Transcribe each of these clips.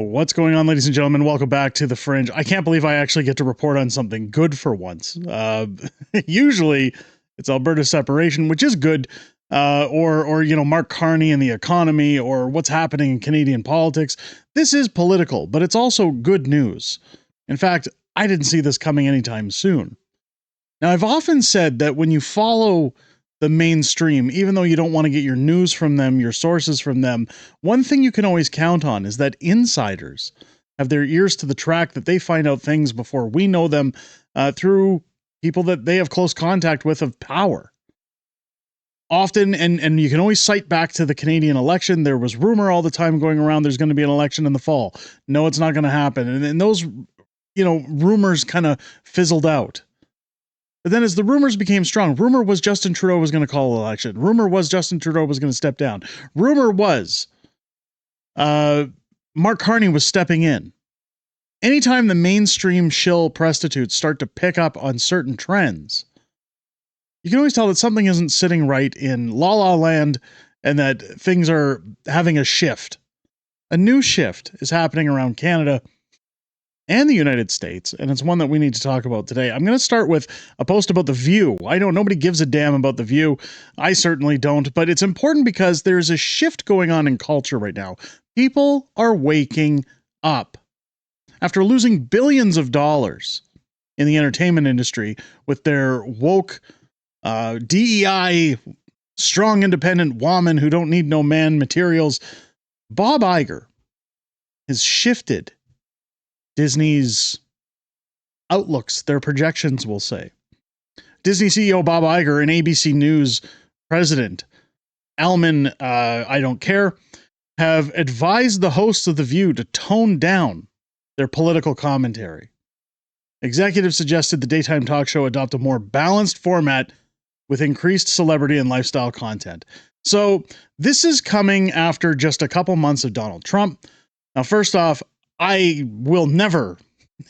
What's going on, ladies and gentlemen? Welcome back to the Fringe. I can't believe I actually get to report on something good for once. Usually, it's Alberta separation, which is good, or Mark Carney and the economy, or what's happening in Canadian politics. This is political, but it's also good news. In fact, I didn't see this coming anytime soon. Now, I've often said that when you follow the mainstream, even though you don't want to get your news from them, your sources from them, one thing you can always count on is that insiders have their ears to the track, that they find out things before we know them through people that they have close contact with of power. Often, and you can always cite back to the Canadian election, there was rumor all the time going around there's going to be an election in the fall. No, it's not going to happen. And those, rumors kind of fizzled out. But then as the rumors became strong, rumor was Justin Trudeau was going to call the election. Rumor was Justin Trudeau was going to step down. Rumor was Mark Carney was stepping in. Anytime the mainstream shill prostitutes start to pick up on certain trends, you can always tell that something isn't sitting right in La La Land and that things are having a shift. A new shift is happening around Canada and the United States, and it's one that we need to talk about today. I'm going to start with a post about The View. I know nobody gives a damn about The View. I certainly don't, but it's important because there's a shift going on in culture right now. People are waking up. After losing billions of dollars in the entertainment industry with their woke, DEI, strong independent woman who don't need no man materials, Bob Iger has shifted Disney's outlooks, their projections, we'll say. Disney CEO Bob Iger and ABC News president Alman, I don't care, have advised the hosts of The View to tone down their political commentary. Executives suggested the daytime talk show adopt a more balanced format with increased celebrity and lifestyle content. So this is coming after just a couple months of Donald Trump. Now, first off, I will never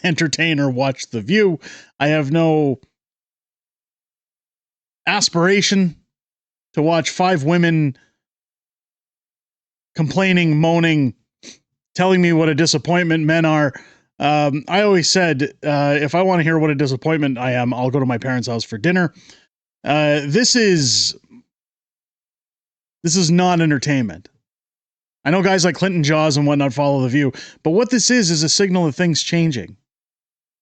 entertain or watch The View. I have no aspiration to watch five women complaining, moaning, telling me what a disappointment men are. I always said, if I want to hear what a disappointment I am, I'll go to my parents' house for dinner. This is not entertainment. I know guys like Clinton Jaws and whatnot follow The View, but what this is a signal of things changing.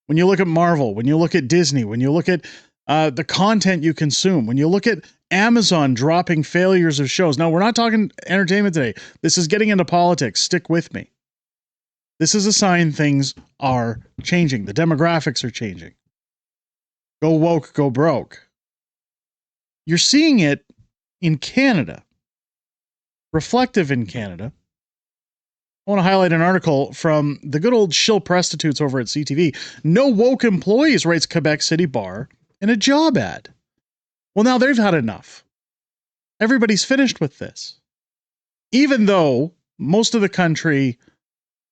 When you look at Marvel, when you look at Disney, when you look at the content you consume, when you look at Amazon dropping failures of shows. Now, we're not talking entertainment today. This is getting into politics. Stick with me. This is a sign things are changing. The demographics are changing. Go woke, go broke. You're seeing it in Canada. Reflective in Canada. I want to highlight an article from the good old shill prostitutes over at CTV. No woke employees, writes Quebec City Bar in a job ad. Well, now they've had enough. Everybody's finished with this. Even though most of the country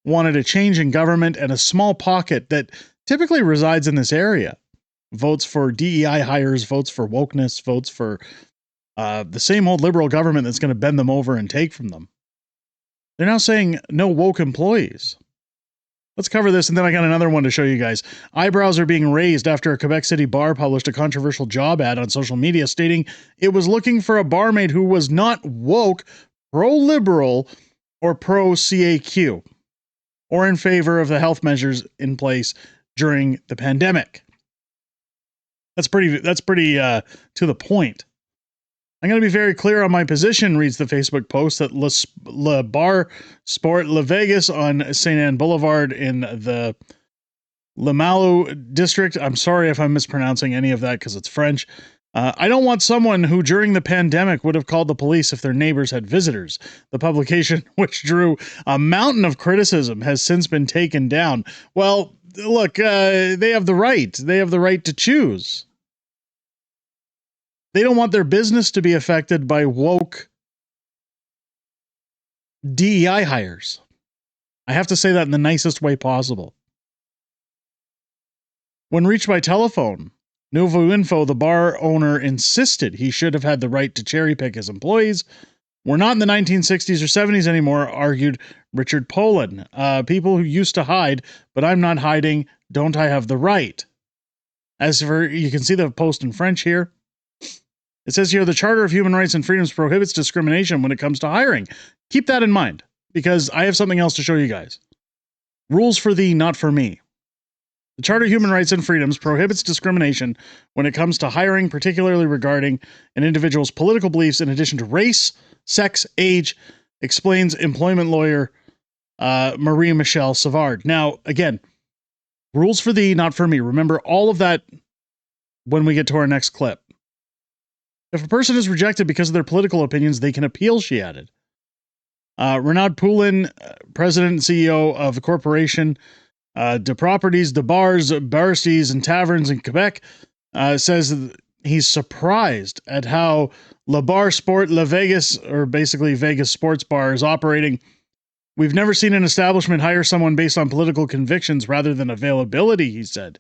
wanted a change in government, and a small pocket that typically resides in this area votes for DEI hires, votes for wokeness, votes for the same old liberal government that's going to bend them over and take from them. They're now saying no woke employees. Let's cover this, and then I got another one to show you guys. Eyebrows are being raised after a Quebec City bar published a controversial job ad on social media stating it was looking for a barmaid who was not woke, pro-liberal, or pro-CAQ, or in favor of the health measures in place during the pandemic. That's pretty to the point. I'm going to be very clear on my position, reads the Facebook post, that Le Bar Sport La Vegas on St. Anne Boulevard in the Limoilou district. I'm sorry if I'm mispronouncing any of that because it's French. I don't want someone who during the pandemic would have called the police if their neighbors had visitors. The publication, which drew a mountain of criticism, has since been taken down. Well, look, they have the right. They have the right to choose. They don't want their business to be affected by woke DEI hires. I have to say that in the nicest way possible. When reached by telephone, Nouveau Info, the bar owner, insisted he should have had the right to cherry pick his employees, We're not in the 1960s or 70s anymore, argued Richard Poland. People who used to hide, but I'm not hiding. Don't I have the right? As for, you can see the post in French here. It says here, the Charter of Human Rights and Freedoms prohibits discrimination when it comes to hiring. Keep that in mind, because I have something else to show you guys. Rules for thee, not for me. The Charter of Human Rights and Freedoms prohibits discrimination when it comes to hiring, particularly regarding an individual's political beliefs in addition to race, sex, age, explains employment lawyer Marie-Michelle Savard. Now, again, rules for thee, not for me. Remember all of that when we get to our next clip. If a person is rejected because of their political opinions, they can appeal, she added. Renaud Poulin, president and CEO of the corporation de Properties, de Bars, Baristies, and Taverns in Quebec, says he's surprised at how Le Bar Sport La Vegas, or basically Vegas Sports Bar, is operating. We've never seen an establishment hire someone based on political convictions rather than availability, he said.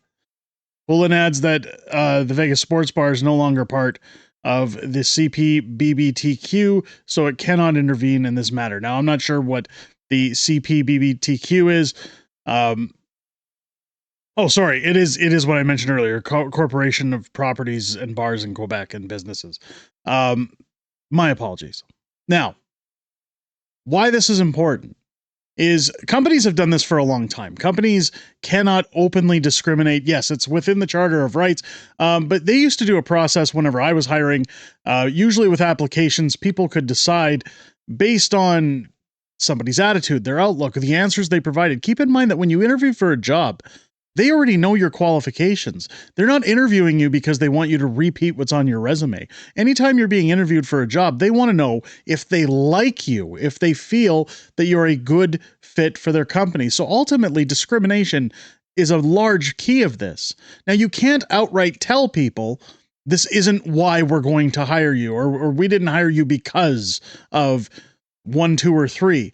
Poulin adds that the Vegas Sports Bar is no longer part of the CPBBTQ, so it cannot intervene in this matter. Now, I'm not sure what the CPBBTQ is. It is what I mentioned earlier, Corporation of Properties and Bars in Quebec and Businesses. My apologies. Now, why this is important is companies have done this for a long time. Companies cannot openly discriminate. Yes, it's within the Charter of Rights, but they used to do a process whenever I was hiring, usually with applications, people could decide based on somebody's attitude, their outlook, the answers they provided. Keep in mind that when you interview for a job, they already know your qualifications. They're not interviewing you because they want you to repeat what's on your resume. Anytime you're being interviewed for a job, they want to know if they like you, if they feel that you're a good fit for their company. So ultimately, discrimination is a large key of this. Now, you can't outright tell people this isn't why we're going to hire you, or we didn't hire you because of 1, 2, or 3.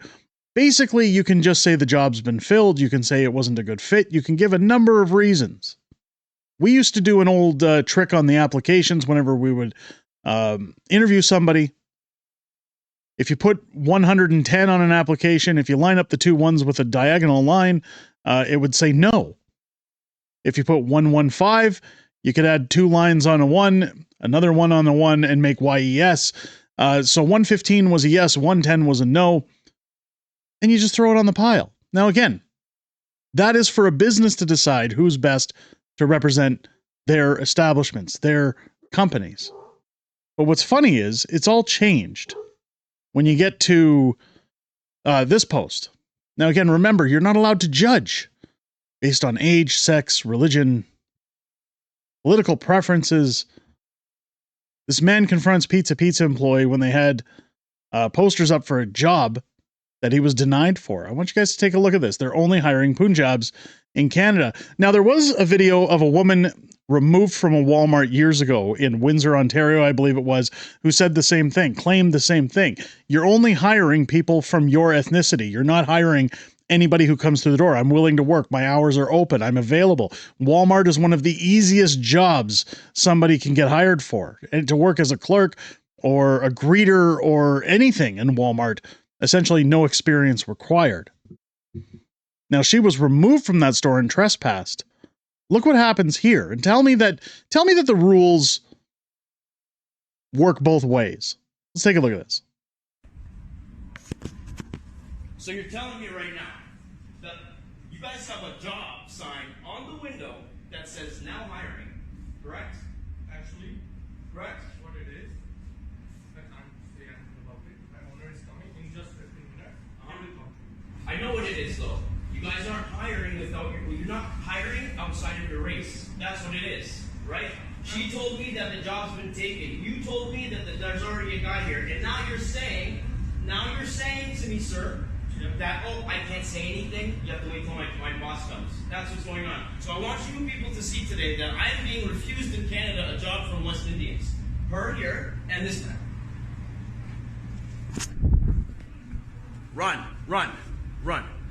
Basically, you can just say the job's been filled. You can say it wasn't a good fit. You can give a number of reasons. We used to do an old trick on the applications whenever we would interview somebody. If you put 110 on an application, if you line up the two ones with a diagonal line, it would say no. If you put 115, you could add 2 lines on a 1, another one on a 1, and make YES. So 115 was a yes, 110 was a no. And you just throw it on the pile. Now, again, that is for a business to decide who's best to represent their establishments, their companies. But what's funny is it's all changed when you get to this post. Now, again, remember, you're not allowed to judge based on age, sex, religion, political preferences. This man confronts Pizza employee when they had posters up for a job that he was denied for. I want you guys to take a look at this. They're only hiring Punjabs in Canada. Now, there was a video of a woman removed from a Walmart years ago in Windsor, Ontario, I believe it was, who said the same thing, claimed the same thing. You're only hiring people from your ethnicity. You're not hiring anybody who comes through the door. I'm willing to work. My hours are open. I'm available. Walmart is one of the easiest jobs somebody can get hired for. And to work as a clerk or a greeter or anything in Walmart, essentially no experience required. Now, she was removed from that store and trespassed. Look what happens here. And tell me that the rules work both ways. Let's take a look at this. So you're telling me right now that you guys have a job sign on the window that says now hiring, correct? Actually, Correct? what it is, I can't say anything about it. My owner is coming in just 15 minutes. He will come. I know what it is though. You guys aren't hiring you're not hiring outside of your race. That's what it is, right? She told me that the job's been taken. You told me that there's already a guy here. And now you're saying to me, sir, that, oh, I can't say anything. You have to wait till my boss comes. That's what's going on. So I want you people to see today that I'm being refused in Canada a job from West Indians. Her here and this man. Run.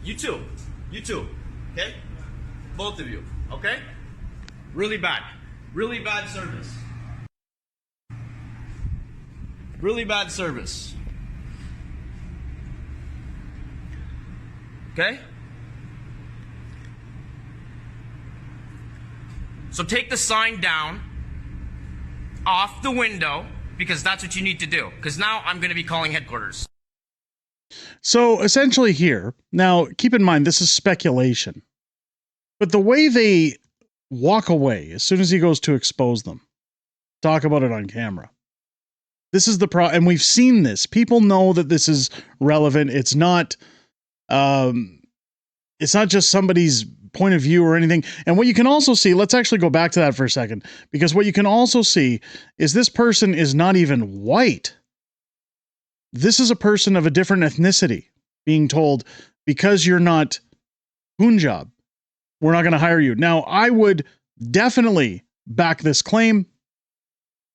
You too. Okay? Both of you. Okay? Really bad service. Really bad service. Okay? So take the sign down off the window, because that's what you need to do. Because now I'm going to be calling headquarters. So essentially here, now keep in mind, this is speculation, but the way they walk away as soon as he goes to expose them, talk about it on camera. This is the and we've seen this. People know that this is relevant. It's not just somebody's point of view or anything. And what you can also see, let's actually go back to that for a second, because what you can also see is this person is not even white. This is a person of a different ethnicity being told, because you're not Punjab, we're not going to hire you. Now, I would definitely back this claim.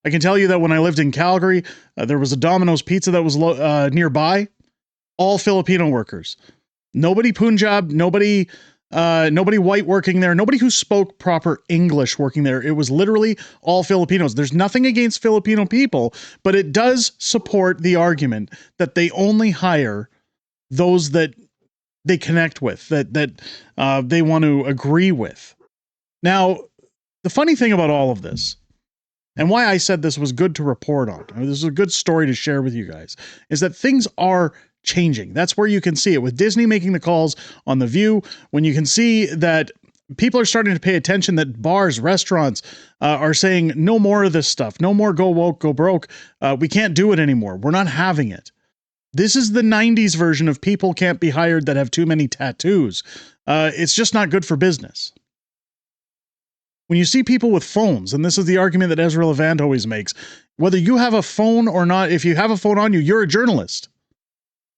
I can tell you that when I lived in Calgary, there was a Domino's Pizza that was nearby. All Filipino workers. Nobody Punjab, nobody white working there, nobody who spoke proper English working there. It was literally all Filipinos. There's nothing against Filipino people, but it does support the argument that they only hire those that they connect with, that they want to agree with. Now, the funny thing about all of this, and why I said this was good to report on, this is a good story to share with you guys, is that things are changing. That's where you can see it with Disney making the calls on The View, when you can see that people are starting to pay attention, that bars, restaurants are saying no more of this stuff, no more go woke, go broke. We can't do it anymore. We're not having it. This is the 90s version of people can't be hired that have too many tattoos. It's just not good for business. When you see people with phones, and this is the argument that Ezra Levant always makes, whether you have a phone or not, if you have a phone on you, you're a journalist.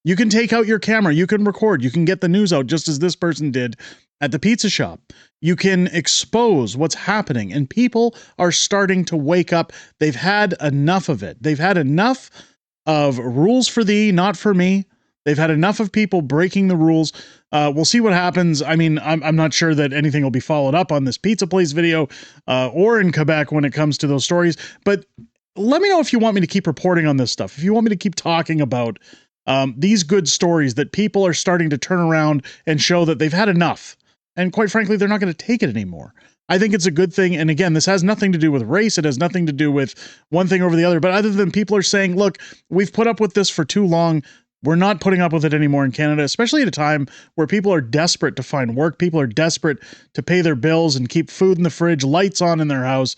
You can take out your camera, you can record, you can get the news out just as this person did at the pizza shop. You can expose what's happening, and people are starting to wake up. They've had enough of it. They've had enough of rules for thee, not for me. They've had enough of people breaking the rules. We'll see what happens. I mean, I'm not sure that anything will be followed up on this pizza place video or in Quebec when it comes to those stories. But let me know if you want me to keep reporting on this stuff. If you want me to keep talking about these good stories that people are starting to turn around and show that they've had enough. And quite frankly, they're not going to take it anymore. I think it's a good thing. And again, this has nothing to do with race. It has nothing to do with one thing over the other. But other than people are saying, look, we've put up with this for too long. We're not putting up with it anymore in Canada, especially at a time where people are desperate to find work. People are desperate to pay their bills and keep food in the fridge, lights on in their house.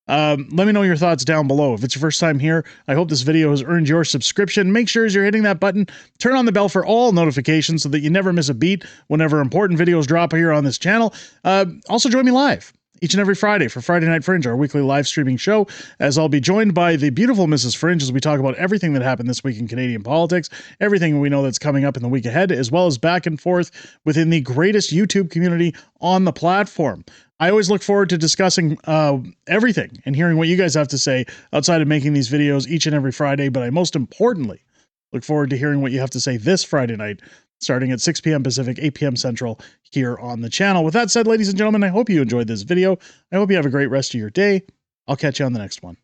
Let me know your thoughts down below. If it's your first time here, I hope this video has earned your subscription. Make sure as you're hitting that button, turn on the bell for all notifications so that you never miss a beat whenever important videos drop here on this channel. Also join me live each and every Friday for Friday Night Fringe, our weekly live streaming show, as I'll be joined by the beautiful Mrs. Fringe as we talk about everything that happened this week in Canadian politics, everything we know that's coming up in the week ahead, as well as back and forth within the greatest YouTube community on the platform. I always look forward to discussing everything and hearing what you guys have to say outside of making these videos each and every Friday, but I most importantly look forward to hearing what you have to say this Friday night, starting at 6 p.m. Pacific, 8 p.m. Central here on the channel. With that said, ladies and gentlemen, I hope you enjoyed this video. I hope you have a great rest of your day. I'll catch you on the next one.